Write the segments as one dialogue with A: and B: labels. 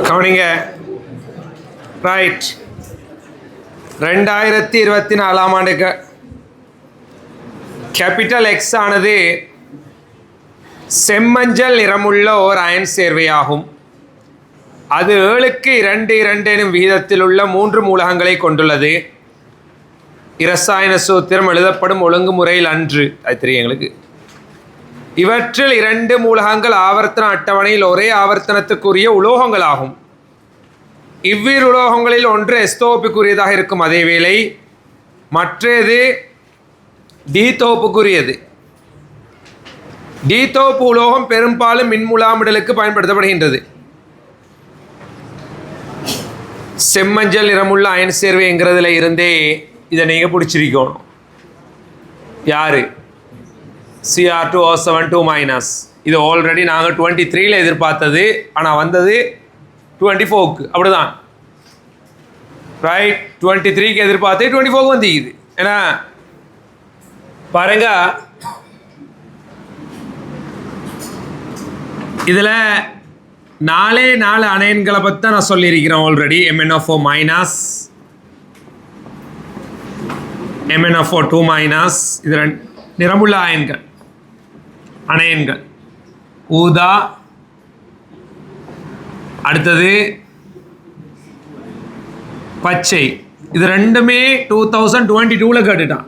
A: கவனிங்க. ரைட். 2024 ஆண்டுக்கு capital X ஆனது செம்மஞ்சள் நிறமுள்ள ஓர் அயன் சேர்வையாகும். அது 7க்கு 2 2 எனும் விகிதத்தில் உள்ள 3 மூலகங்களை கொண்டுள்ளது. இரசாயன சூத்திரம் எழுதப்படும் ஒழுங்குமுறையில் அன்று அது தெரியும் எங்களுக்கு. இவற்றில் 2 மூலகங்கள் ஆவர்த்தன அட்டவணையில் ஒரே ஆவர்த்தனத்துக்குரிய உலோகங்களாகும். இவ்விரு உலோகங்களில் ஒன்று எஸ் தொகுப்புக்குரியதாக இருக்கும், அதேவேளை மற்றது டி தொகுப்புக்குரியது. டி தொகுப்பு உலோகம் பெரும்பாலும் மின்முலாமிடலுக்கு பயன்படுத்தப்படுகின்றது. செம்மஞ்சள் நிறமுள்ள அயன் சேர்வைங்கிறதுல இருந்தே இதை நீங்கள் பிடிச்சிருக்கணும். யாரு? Cr2O7 இது ஆல்ரெடி நாங்கள் 23 எதிர்பார்த்தது, ஆனால் வந்தது 24க்கு. அப்படிதான் ரைட். 23க்கு எதிர்பார்த்து 24க்கு வந்துக்குது. ஏன்னா பாருங்க, இதில் 4 அணையன்களை பற்றி தான் நான் சொல்லியிருக்கிறேன் ஆல்ரெடி. MnO4 மைனஸ், MnO4 இது நிறமுள்ள அயன்கள் அணையன்கள். ஊதா, அடுத்தது பச்சை. இது ரெண்டுமே 2022 கேட்டுட்டான்.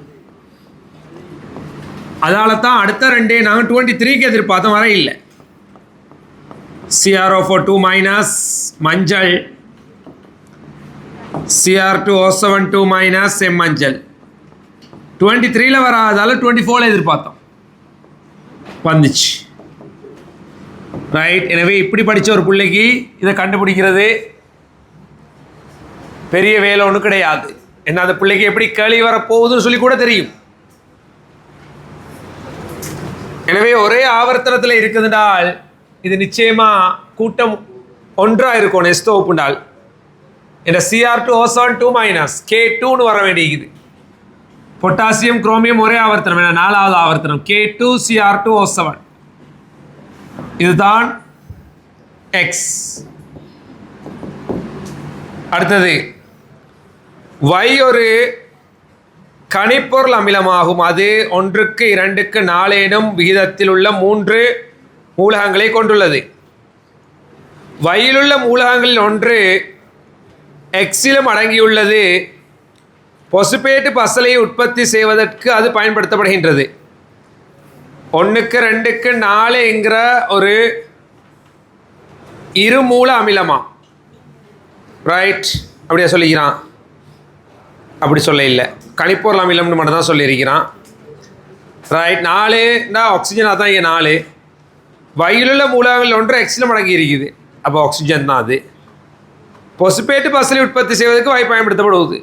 A: அதால தான் அடுத்த ரெண்டே நாங்கள் 23க்கு எதிர்பார்த்தோம், வர இல்லை. CrO4 மஞ்சள், Cr2O7 செம்மஞ்சள். 23ல் வராதால 24ல் எதிர்பார்த்தோம், வந்துச்சு. ரைட். எனவே இப்படி படித்த ஒரு பிள்ளைக்கு இதை கண்டுபிடிக்கிறது பெரிய வேலை ஒன்றும் கிடையாது. என்ன, அந்த பிள்ளைக்கு எப்படி கேள்வி வரப்போகுதுன்னு சொல்லி கூட தெரியும். எனவே ஒரே ஆவர்த்தனத்தில் இருக்குதுனால் இது நிச்சயமாக கூட்டம் ஒன்றாக இருக்கும். எஸ் தொகுப்புண்டால் இந்த Cr2O7 K2ன்னு வர வேண்டியது. பொட்டாசியம் குரோமியம் ஒரே ஆவர்த்தனம், என 4வது ஆவர்த்தனம் K2Cr2O7. இதுதான் எக்ஸ். அடுத்தது Y ஒரு கனிப்பொருள் அமிலமாகும். அது 1க்கு 2க்கு 4 எனும் விகிதத்தில் உள்ள 3 மூலகங்களை கொண்டுள்ளது. Yயிலுள்ள மூலகங்களில் ஒன்று எக்ஸிலும் அடங்கியுள்ளது. பொசுபேட்டு பசலை உற்பத்தி செய்வதற்கு அது பயன்படுத்தப்படுகின்றது. 1க்கு 2க்கு 4 என்கிற ஒரு இருமூல அமிலமா? ரைட். அப்படியா சொல்லிக்கிறான்? அப்படி சொல்ல இல்லை, கனிப்பொருள் அமிலம்னு மட்டும் தான் சொல்லியிருக்கிறான். ரைட். 4னா ஆக்சிஜனாக தான் இங்கே 4. வயிலுள்ள மூலகங்கள் ஒன்று எக்ஸிலும் அடங்கி இருக்குது, அப்போ ஆக்சிஜன் தான் அது. பொசுபேட்டு பசலை உற்பத்தி செய்வதற்கு வாய் பயன்படுத்தப்படுவது.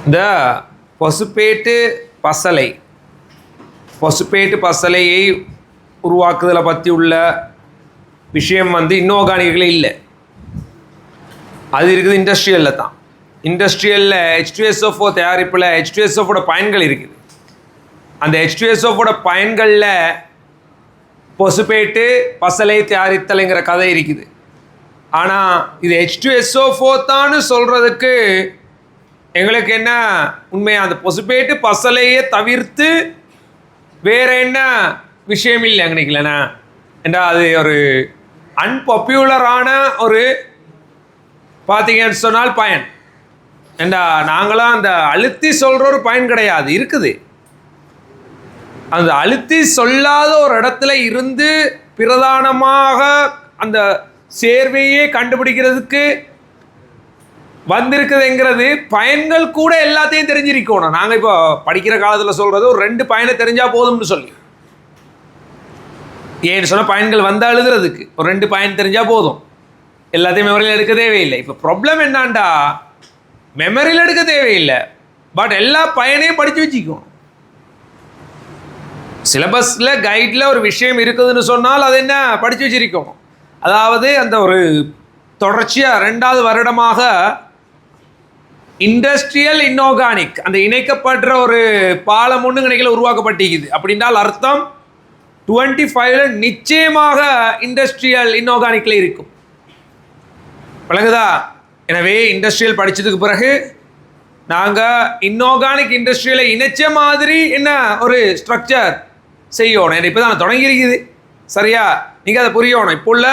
A: இந்த பொசுபேட்டு பசலையை உருவாக்குதலை பற்றி உள்ள விஷயம் இன்ஆர்கானிக்கில் இல்லை, அது இருக்குது இண்டஸ்ட்ரியலில் தான். இண்டஸ்ட்ரியலில் H2SO4 தயாரிப்பில் H2SO4 பயன்கள் இருக்குது. அந்த H2SO4 பயன்களில் பொசுபேட்டு பசலை தயாரித்தலைங்கிற கதை இருக்குது. ஆனால் இது H2SO4 தான்னு சொல்கிறதுக்கு எங்களுக்கு என்ன உண்மையாக அந்த பொசுபேட்டு பசலையே தவிர்த்து வேறு என்ன விஷயம் இல்லை எங்கனைக்கலண்ணா. ஏண்டா அது ஒரு அன்பாப்புலரான ஒரு பார்த்தீங்கன்னு சொன்னால் பயன். ஏண்டா நாங்களாம் அந்த அழுத்தி சொல்கிற ஒரு பயன் கிடையாது, இருக்குது. அந்த அழுத்தி சொல்லாத ஒரு இடத்துல இருந்து பிரதானமாக அந்த சேர்வையே கண்டுபிடிக்கிறதுக்கு வந்திருக்குதுங்கிறது பயன்கள் கூட எல்லாத்தையும் தெரிஞ்சிருக்கணும். நாங்கள் இப்போ படிக்கிற காலத்தில் சொல்கிறது ஒரு 2 பயனை தெரிஞ்சால் போதும்னு சொல்லி. ஏன்னு சொன்னால் பயன்கள் வந்தால் எழுதுறதுக்கு ஒரு 2 பயன் தெரிஞ்சால் போதும், எல்லாத்தையும் மெமரியில் எடுக்க தேவையில்லை. இப்போ ப்ராப்ளம் என்னான்டா, மெமரியில் எடுக்க தேவையில்லை, பட் எல்லா பயனையும் படித்து வச்சுக்கணும். சிலபஸில் கைடில் ஒரு விஷயம் இருக்குதுன்னு சொன்னால் அது என்ன படித்து வச்சிருக்கணும். அதாவது அந்த ஒரு தொடர்ச்சியாக 2வது வருடமாக இண்டஸ்ட்ரியல் இன்ஆர்கானிக் அந்த இணைக்கப்படுற ஒரு பாலம் ஒன்று நினைக்கல உருவாக்கப்பட்டிருக்குது. அப்படின்றால் அர்த்தம் 25ல நிச்சயமாக இண்டஸ்ட்ரியல் இன்ஆர்கானிக்கில் இருக்கும். விளங்குதா? எனவே இண்டஸ்ட்ரியல் படித்ததுக்கு பிறகு நாங்கள் இன்ஆர்கானிக் இண்டஸ்ட்ரியில் இணைச்ச மாதிரி என்ன ஒரு ஸ்ட்ரக்சர் செய்யணும். இப்போ தான் தொடங்கியிருக்குது. சரியா? நீங்கள் அதை புரியணும். இப்போ உள்ள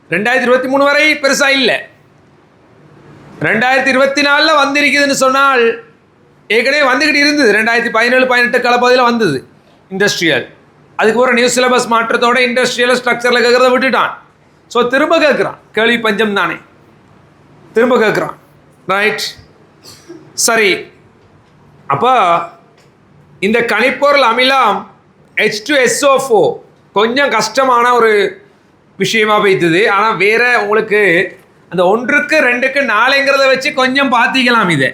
A: 2023 வரை பெருசாக இல்லை. 2024 வந்திருக்குதுன்னு சொன்னால் ஏற்கனவே வந்துக்கிட்டு இருந்தது. 2017-18 காலப்பகுதியில் வந்தது இண்டஸ்ட்ரியல். அதுக்கு ஒரு நியூ சிலபஸ் மாற்றத்தோட இண்டஸ்ட்ரியல் ஸ்ட்ரக்சரில் கேட்குறத விட்டுட்டான். ஸோ திரும்ப கேட்குறான். கேள்வி பஞ்சம் தானே, திரும்ப கேட்குறான். ரைட், சரி. அப்போ இந்த கனிப்பொருள் அமிலம் H2SO4 கொஞ்சம் கஷ்டமான ஒரு விஷயமா போய்த்துது. ஆனால் வேற உங்களுக்கு அந்த 1க்கு 2க்கு 4ங்கிறத வச்சு கொஞ்சம் பார்த்திக்கலாம். இதை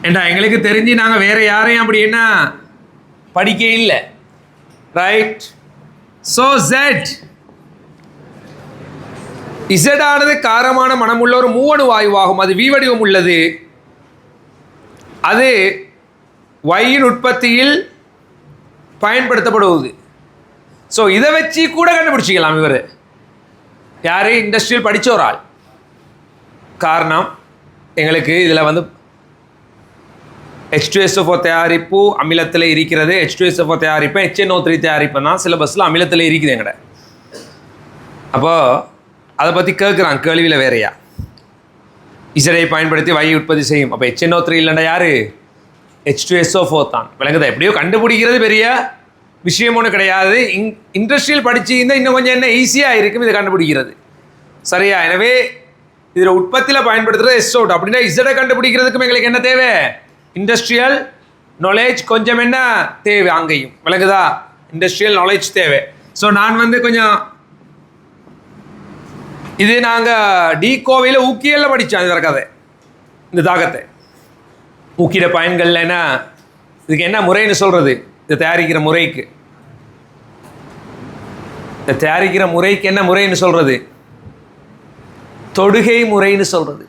A: ஏண்டா எங்களுக்கு தெரிஞ்சு நாங்கள் வேற யாரையும் அப்படி என்ன படிக்க இல்லை. ரைட், ஸோ Z ஆனது காரமான மனமுள்ள ஒரு மூவணு வாயுவாகும். அது V வடிவம் உள்ளது. அது Yயின் உற்பத்தியில் பயன்படுத்தப்படுவது. ஸோ இதை வச்சு கூட கண்டுபிடிச்சிக்கலாம். இவர் யார்? இண்டஸ்ட்ரியல் படித்த ஒரு ஆள். காரணம் எங்களுக்கு இதில் வந்து H2SO4 தயாரிப்பு அமிலத்தில் இருக்கிறது. H2SO4 தயாரிப்பு HNO3 தயாரிப்பு தான் சிலபஸில் அமிலத்தில் இருக்குது எங்கட. அப்போது அதை பற்றி கேட்குறான் கேள்வியில் வேறையா. இசடை பயன்படுத்தி வை உற்பத்தி செய்யும். அப்போ HNO3 இல்லைண்டா யார்? H2SO4 தான். விளங்குதா? எப்படியோ கண்டுபிடிக்கிறது பெரிய விஷயம் ஒன்று கிடையாது. இண்டஸ்ட்ரியல் படிச்சுருந்தால் இன்னும் கொஞ்சம் என்ன ஈஸியாக இருக்கும் இதை கண்டுபிடிக்கிறது. சரியா? எனவே இதில் உற்பத்தியில் பயன்படுத்துகிறது SO2. அப்படின்னா இசடை கண்டுபிடிக்கிறதுக்கும் எங்களுக்கு என்ன தேவை? இண்டஸ்ட்ரியல் நாலேஜ் கொஞ்சம் என்ன தேவை அங்கேயும். விளங்குதா? இண்டஸ்ட்ரியல் நாலேஜ் தேவை. ஸோ நான் வந்து கொஞ்சம் இது நாங்கள் கோவையில் ஊக்கியலில் படித்தோம். இது கதை இந்த தாக்கத்தை ஊக்கிட பயன்கள் என்ன, இதுக்கு என்ன முறைன்னு சொல்கிறது? இதை தயாரிக்கிற முறைக்கு, இதை தயாரிக்கிற முறைக்கு என்ன முறைன்னு சொல்கிறது? தொடுகை முறைன்னு சொல்கிறது.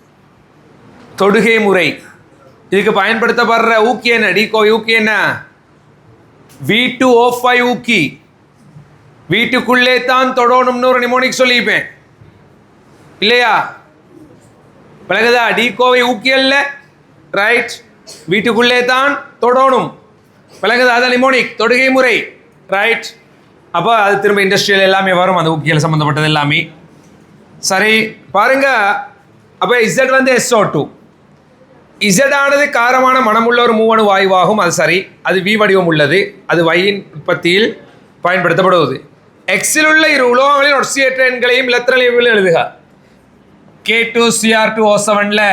A: தொடுகை முறை. இதுக்கு பயன்படுத்தப்படுற ஊக்கி என்ன? கோவை ஊக்கி என்ன? V2O5 ஊக்கி. வீட்டுக்குள்ளே தான் தொடணும்னு ஒரு நிமோனிக் சொல்லிப்பேன் இல்லையா? விளங்குதா? கோவை ஊக்கியல்ல. ரைட், வீட்டுக்குள்ளே தான் தொடணும். விளங்குதா? அதான் நிமோனிக் தொடுகை முறை. ரைட், அப்போ அது திரும்ப இண்டஸ்ட்ரியல் எல்லாமே வரும், அந்த ஊக்கியல் சம்மந்தப்பட்டது எல்லாமே. சரி பாருங்க. அப்போ Z வந்து SO2. Z ஆனது காரமான மனமுள்ள ஒரு மூவணு வாயுவாகும். அது சரி. அது V வடிவம் உள்ளது. அது Yயின் உற்பத்தியில் பயன்படுத்தப்படுவது. Xல் உள்ள இரு உலோகங்களின் ஒட்சியேற்ற எண்களையும் இலத்திரனியல் எழுதுக. K2Cr2O7ல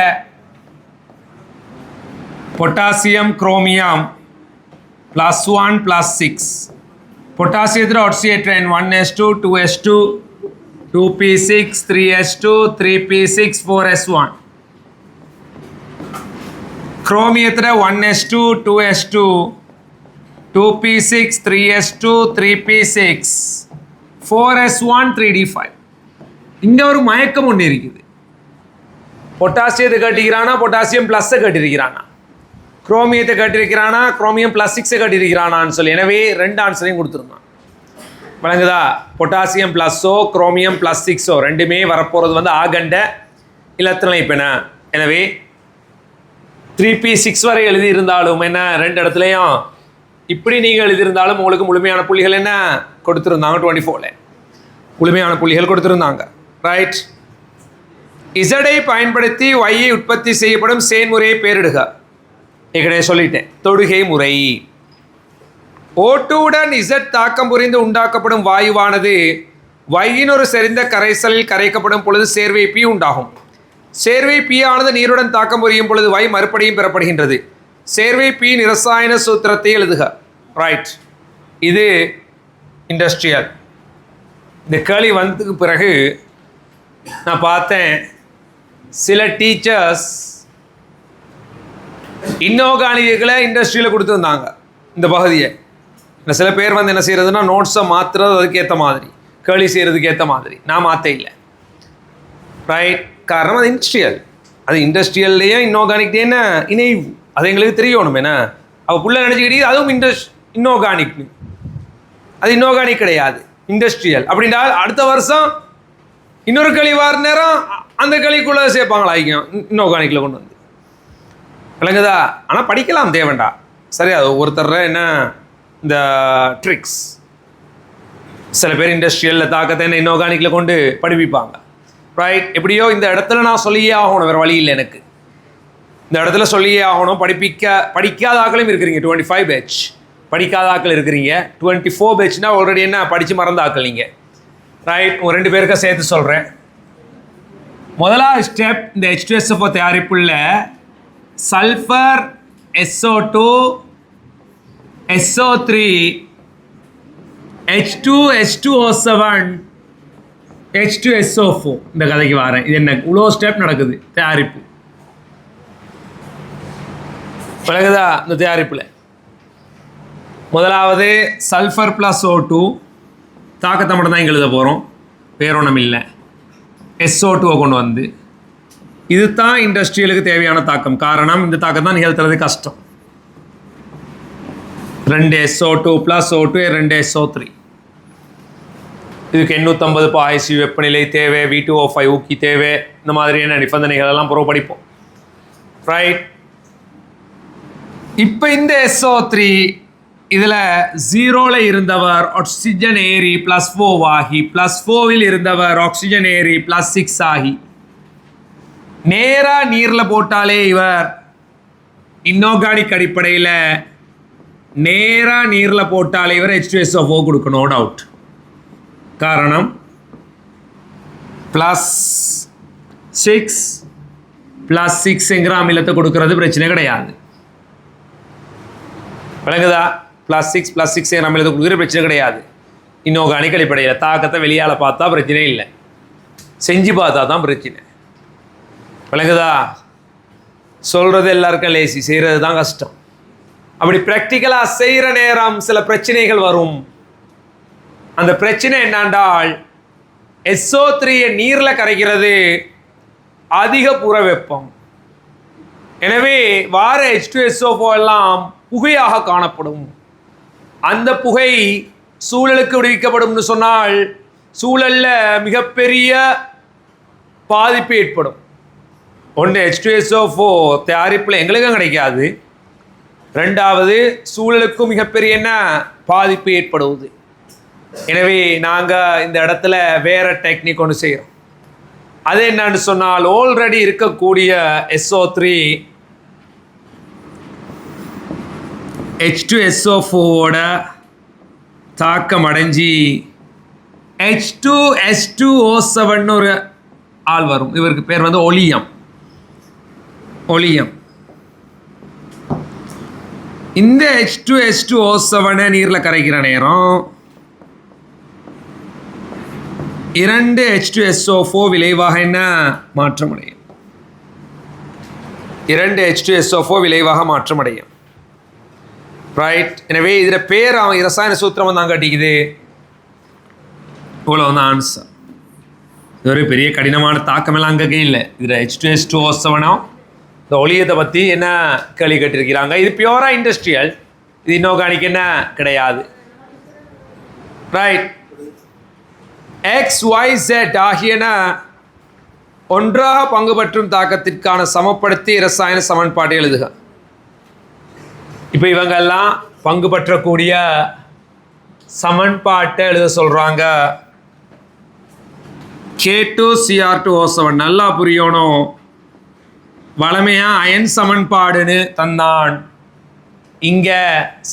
A: பொட்டாசியம் குரோமியம் +1 +6. பொட்டாசியத்தில் ஒட்சியேற்ற எண் 1s2 2s2 2p6 3s2 3p6 4s1. குரோமியத்தில் 1s2 2s2 2p6 3s2 3p6 4s1 3d5. இங்கே ஒரு மயக்கம் ஒன்று இருக்குது. பொட்டாசியத்தை கட்டிக்கிறானா, பொட்டாசியம் ப்ளஸ்ஸை கட்டிருக்கிறானா, குரோமியத்தை கட்டிருக்கிறானா, குரோமியம் +6 கட்டிருக்கிறானான்னு சொல்லி. எனவே 2 ஆன்சரையும் கொடுத்துருந்தான். விளங்குதா? பொட்டாசியம் +ஓ குரோமியம் +6ஓ ரெண்டுமே வரப்போகிறது வந்து ஆகண்ட இலத்திரனியல். எனவே 3p6 வரை எழுதியிருந்தாலும் என்ன 2 இடத்துலையும் இப்படி நீங்கள் எழுதியிருந்தாலும் உங்களுக்கு முழுமையான புள்ளிகள் என்ன கொடுத்துருந்தாங்க. 24ல் முழுமையான புள்ளிகள் கொடுத்துருந்தாங்க. ரைட், இசடை பயன்படுத்தி Yயை உற்பத்தி செய்யப்படும் செயல்முறையை பேரிடுக. ஏற்கனவே சொல்லிட்டேன், தொடுகை முறை. O2உடன் Z தாக்கம் புரிந்து உண்டாக்கப்படும் வாயுவானது Yயின் ஒரு செறிந்த கரைசலில் கரைக்கப்படும் பொழுது சேர்வை P உண்டாகும். சேர்வை P ஆனது நீருடன் தாக்கம் புரியும் பொழுது Y மறுபடியும் பெறப்படுகின்றது. சேர்வை P நிரசாயன சூத்திரத்தை எழுதுக. ரைட், இது இண்டஸ்ட்ரியல். இந்த கேள்வி வந்ததுக்கு பிறகு நான் பார்த்தேன் சில டீச்சர்ஸ் இன்ஆர்கானிக்களை இண்டஸ்ட்ரியில் கொடுத்துருந்தாங்க இந்த பகுதியை. சில பேர் வந்து என்ன செய்கிறதுனா நோட்ஸை மாற்றுறது அதுக்கேற்ற மாதிரி, கேள்வி செய்கிறதுக்கு ஏற்ற மாதிரி. நான் மாற்ற இல்லை. ரைட், காரணம் அது இண்டஸ்ட்ரியல். அது இண்டஸ்ட்ரியல்லையே இன்ஆர்கானிக்லேயே என்ன இணைவு அது எங்களுக்கு தெரியணும். என்ன அவள் புள்ள நினச்சிக்கிட்டே அதுவும் இன்ஆர்கானிக்னு. அது இன்ஆர்கானிக் கிடையாது, இண்டஸ்ட்ரியல். அப்படின்றால் அடுத்த வருஷம் இன்னொரு களி வார நேரம் அந்த களிக்குள்ளே சேர்ப்பாங்களா ஐக்கியம் இன்ஆர்கானிக்கில் கொண்டு வந்து, விளங்குதா? ஆனால் படிக்கலாம் தேவைண்டா, சரியா? ஒருத்தர் என்ன இந்த ட்ரிக்ஸ், சில பேர் இண்டஸ்ட்ரியலில் தாக்கத்தை என்ன இன்ஆர்கானிக்கில் கொண்டு படிப்பிப்பாங்க, ரைட்? எப்படியோ இந்த இடத்துல நான் சொல்லியே ஆகணும், வேறு வழி இல்லை எனக்கு. இந்த இடத்துல சொல்லியே ஆகணும். படிக்காத ஆக்களும் இருக்கிறீங்க, 25 பேட்ச் படிக்காத ஆக்கள் இருக்கிறீங்க. 24 பேட்ச்னா ஆல்ரெடி என்ன படித்து மறந்த ஆக்கள் நீங்கள், ரைட்? ஒரு 2 பேருக்க சேர்த்து சொல்கிறேன். முதலாவது ஸ்டெப், இந்த H2SO4 தயாரிப்புள்ள sulphur, SO2, SO3, H2H2O7, H2SO4. இந்த கதைக்கு வரேன். இது என்ன இவ்வளோ ஸ்டெப் நடக்குது தயாரிப்பு, விளங்குதா? இந்த தயாரிப்பில் முதலாவது சல்ஃபர் ப்ளஸ் O2 தாக்கத்தை மட்டும் தான் இங்கே எழுத போகிறோம், வேறொன்றும் இல்லை. SO2 கொண்டு வந்து இது தான் இண்டஸ்ட்ரியலுக்கு தேவையான தாக்கம். காரணம் இந்த தாக்கம் தான் நிகழ்த்துறது கஷ்டம். 2 SO2 ப்ளஸ் O2, 2 SO3. இதுக்கு 850 பாய்ச்சி வெப்பநிலை தேவை, V2O5 ஊக்கி தேவை, இந்த மாதிரியான நிபந்தனைகள் எல்லாம் புறவு படிப்போம், ரைட்? இப்போ இந்த SO3 இதில் 0ல் இருந்தவர் ஆக்சிஜன் ஏறி +4 ஆகி, +4ல் இருந்தவர் ஆக்சிஜன் ஏறி +6 ஆகி, நேராக நீரில் போட்டாலே இவர் இன்ஆர்கானிக் அடிப்படையில் நேராக நீரில் போட்டாலே இவர் H2SO4 கொடுக்கணும், நோ டவுட். காரணம் +6 அமிலத்தை கொடுக்கறது பிரச்சனை கிடையாது, விளங்குதா? +6 அமிலத்தை கொடுக்குற பிரச்சனை கிடையாது. இன்ஆர்கானிக் அடிப்படையில் தாக்கத்தை வெளியால் பார்த்தா பிரச்சனை இல்லை, செஞ்சு பார்த்தா தான் பிரச்சனை, விளங்குதா? சொல்கிறது எல்லாருக்கும் லேசி, செய்கிறது தான் கஷ்டம். அப்படி ப்ராக்டிக்கலாக செய்கிற நேரம் சில பிரச்சனைகள் வரும். அந்த பிரச்சனை என்னென்றால் SO3 நீரில் கரைக்கிறது அதிக புற வெப்பம். எனவே வார H2SO4 எல்லாம் புகையாக காணப்படும். அந்த புகை சூழலுக்கு விடுவிக்கப்படும்னு சொன்னால் சூழலில் மிகப்பெரிய பாதிப்பு ஏற்படும். ஒன்று H2SO4 தயாரிப்பில் எங்களுக்கும் கிடைக்காது, ரெண்டாவது சூழலுக்கும் மிகப்பெரிய என்ன பாதிப்பு ஏற்படுவது. எனவே நாங்கள் இந்த இடத்துல வேறு டெக்னிக் ஒன்று செய்கிறோம். அது என்னன்னு சொன்னால் ஆல்ரெடி இருக்கக்கூடிய SO3 H2SO4 தாக்கம் அடைஞ்சி H2H2O7 ஒரு ஆள் வரும். இவருக்கு பேர் வந்து ஒலியம். இந்த H2H2O7 நீரில் கரைக்கிற நேரம் 2 H2SO4 விளைவாக என்ன மாற்றமடையும், 2 H2SO4 விளைவாக மாற்றமடையும், ரைட்? எனவே இதில் பேர் அவன் இரசாயன சூத்திரம் தான் காட்டிக்குது. இவ்வளோ வந்து ஆன்சர். இது ஒரு பெரிய கடினமான தாக்கமெல்லாம் அங்கே இல்லை. இதில் H2H2O7 இந்த ஒளியத்தை பற்றி என்ன கேள்வி கேட்டிருக்கிறாங்க. இது பியூராக இண்டஸ்ட்ரியல், இது இன்ஆர்கானிக் என்ன கிடையாது, ரைட்? XYZ ஆகியன ஒன்றாக பங்கு பற்றும் தாக்கத்திற்கான சமப்படுத்தி இரசாயன சமன்பாட்டை எழுதுக. இப்போ இவங்கெல்லாம் பங்கு பற்றக்கூடிய சமன்பாட்டை எழுத சொல்கிறாங்க. K2Cr2O7 நல்லா புரியணும். வளமையாக அயன் சமன்பாடுன்னு தந்தான், இங்கே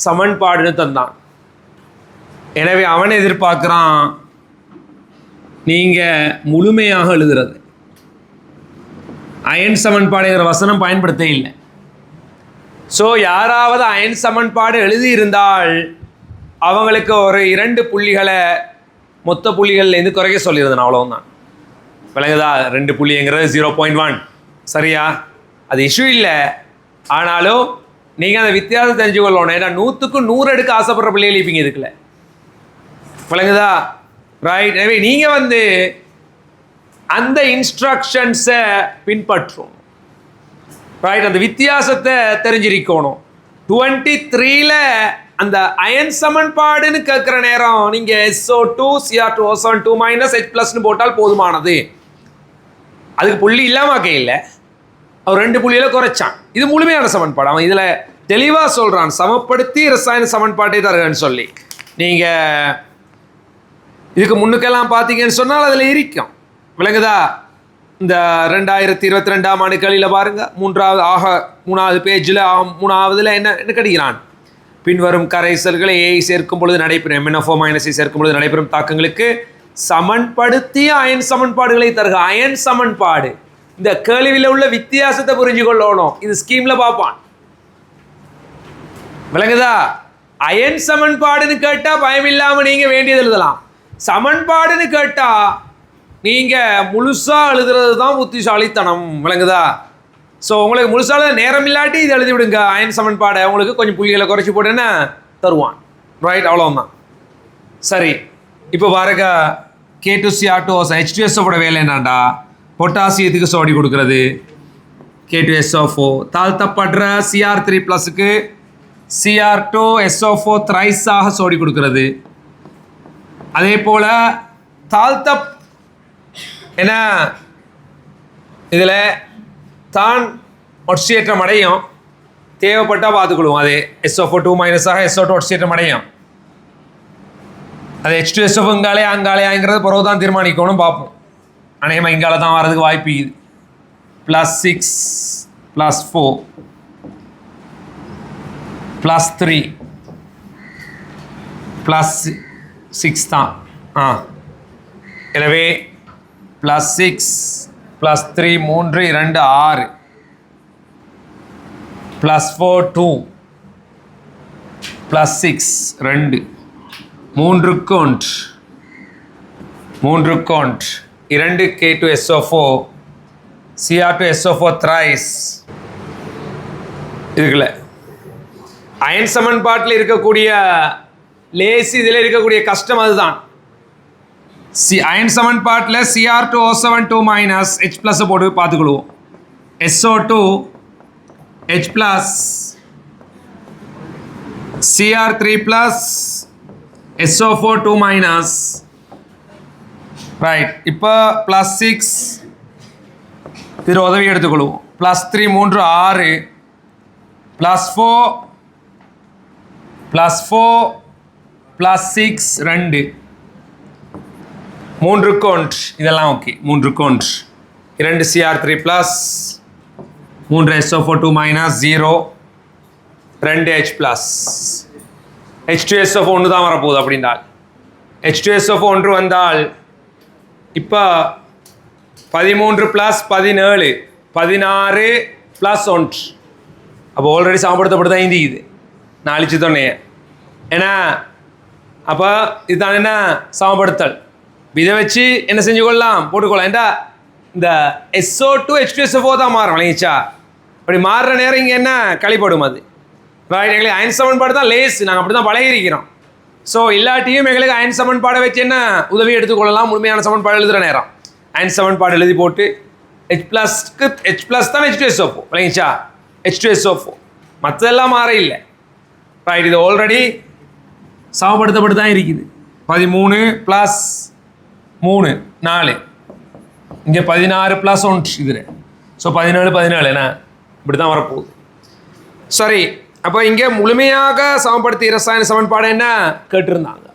A: சமன்பாடுன்னு தந்தான். எனவே அவன் எதிர்பார்க்குறான் நீங்கள் முழுமையாக எழுதுறது. அயன் சமன்பாடுங்கிற வசனம் பயன்படுத்த இல்லை. ஸோ யாராவது அயன் சமன்பாடு எழுதியிருந்தால் அவங்களுக்கு ஒரு 2 புள்ளிகளை மொத்த புள்ளிகள்லேருந்து குறைக்க சொல்லியிருந்தேன், அவ்வளோதான். விளங்குதா? 2 புள்ளிங்கிறது 0.1, சரியா? அது இஷ்யூ இல்லை. ஆனாலும் நீங்கள் அந்த வித்தியாசம் தெரிஞ்சுக்கொள்ளணும். ஏன்னா 100க்கு 100 எடுக்க ஆசைப்படுற பிள்ளைகள் இருப்பீங்க இதுக்குள்ள, விளங்குதா? ரைட்? எனவே நீங்கள் வந்து அந்த இன்ஸ்ட்ரக்ஷன்ஸை பின்பற்றும், ரைட்? அந்த வித்தியாசத்தை தெரிஞ்சிருக்கணும். 23ல் அந்த அயன் சமன்பாடுன்னு கேட்குற நேரம் நீங்கள் SO2 Cr2O2 மைனஸ் H ப்ளஸ்னு போட்டால் போதுமானது. அதுக்கு புள்ளி இல்லாமல் கையில் அவர் 2 புள்ளியில் குறைச்சான். இது முழுமையான சமன்பாடு. அவன் இதில் தெளிவாக சொல்கிறான், சமப்படுத்தி ரசாயன சமன்பாட்டை தருகன்னு சொல்லி. நீங்கள் இதுக்கு முன்னுக்கெல்லாம் பார்த்தீங்கன்னு சொன்னால் அதில் இருக்கும், விளங்குதா? இந்த 2022ஆம் ஆண்டு களியில் பாருங்கள், மூணாவது பேஜில் 3ஆவதுல என்ன கடிக்கிறான்? பின்வரும் கரைசல்களை ஏஐ சேர்க்கும் பொழுது நடைபெறும் MnO மைனஸை சேர்க்கும் பொழுது நடைபெறும் தாக்கங்களுக்கு சமன்படுத்திய அயன் சமன்பாடுகளை தருக. அயன் சமன்பாடு, இந்த கேள்வியில் உள்ள வித்தியாசத்தை புரிஞ்சு கொள்ளணும். இது ஸ்கீம்ல பார்ப்பான், விளங்குதா? அயன் சமன்பாடுன்னு கேட்டா பயம் இல்லாம நீங்க வேண்டியது எழுதலாம். சமன்பாடுன்னு கேட்டா நீங்க முழுசா எழுதுறது தான் புத்திசாலித்தனம், விளங்குதா? ஸோ உங்களுக்கு முழுசால நேரம் இல்லாட்டி இது எழுதி விடுங்க. அயன் சமன்பாடை உங்களுக்கு கொஞ்சம் புள்ளிகளை குறைச்சி போட்டேன்னா தருவான், ரைட்? அவ்வளோதான். சரி, இப்போ பாருங்க, K2Cr2O H2SO வேலை என்னண்டா? பொட்டாசியத்துக்கு சோடி கொடுக்கறது, K2SO4. தாழ்த்தப்படுற Cr3 ப்ளஸுக்கு Cr2SO4 த்ரைஸாக சோடி கொடுக்கறது. அதே போல் என்ன இதில் தான் ஒட்சியேற்றம் அடையும், தேவைப்பட்டால் பார்த்துக்கொள்வோம். அது SO4 மைனஸாக SO2 ஒட்சியேற்றம் அடையும். அது H2SO அங்காலையாங்கிறது பிறகு தான் தீர்மானிக்கணும், பார்ப்போம். அநேகமாக இங்கால தான் வர்றதுக்கு வாய்ப்பு இது. +6 +4 +3 +6 தான். எனவே +6 +3 3 2 6 +4 2 +6 2 மூன்றுக்கு 2 K2SO4 Cr2SO4 த்ரைஸ் இருக்குல்ல. அயன் சமன்பாட்டில் இருக்கக்கூடிய லேசி, இதில் இருக்கக்கூடிய கஷ்டம் அதுதான். அயன் சமன்பாட்டில் Cr2O2 மைனஸ் H ப்ளஸ் போட்டு பார்த்துக்கொள்வோம். SO2 H plus Cr3 plus SO4 2 minus, right? இப்போ +6 திரு உதவி எடுத்துக்கொள்வோம். +3 3 6 +4 +6 2 மூன்றுக்கு 1 இதெல்லாம் ஓகே. 3க்கு 1 2 Cr3 plus 3 SO4 2 minus 0 2 H plus H2SO4 ஒன்று தான் வரப்போகுது. அப்படின்றால் H2SO4 ஒன்று வந்தால் இப்போ 13 + 17 16 + 1. அப்போ ஆல்ரெடி சமப்படுத்தப்பட்டு தான் இந்திக்குது, நான் அழிச்சு சொன்னேன். ஏன்னா அப்போ இதுதான் என்ன சமப்படுத்தல். இதை வச்சு என்ன செஞ்சு கொள்ளலாம், போட்டுக்கொள்ளலாம். ஏண்டா இந்த SO2 H2SO4 தான் மாறும், விளங்கிச்சா? அப்படி மாறுற நேரம் இங்கே என்ன கழிப்படும் அது, ரைட்? எங்களுக்கு அயன் சமன்பாடு தான் லேஸ், நாங்கள் அப்படி தான் பழகிருக்கிறோம். ஸோ எல்லாட்டையும் எங்களுக்கு அயன் சமன்பாடை வச்சு என்ன உதவி எடுத்துக்கொள்ளலாம். முழுமையான சமன்பாடு எழுதுகிற நேரம் அயன் சமன்பாடு எழுதி போட்டு H ப்ளஸ்க்கு H ப்ளஸ் தான் H2SO4, விளங்கிச்சா? H2SO4 மற்றதெல்லாம் மாற இல்லை, ரைட்? இது ஆல்ரெடி சமப்படுத்தப்பட்டு தான் இருக்குது. 13 + 3 4 இங்கே 16 + 1 இதில். ஸோ 17 என்ன இப்படி தான் வரப்போகுது. சரி, அப்போ இங்கே முழுமையாக சமப்படுத்திய ரசாயன சமன்பாடு என்ன கேட்டிருந்தாங்க.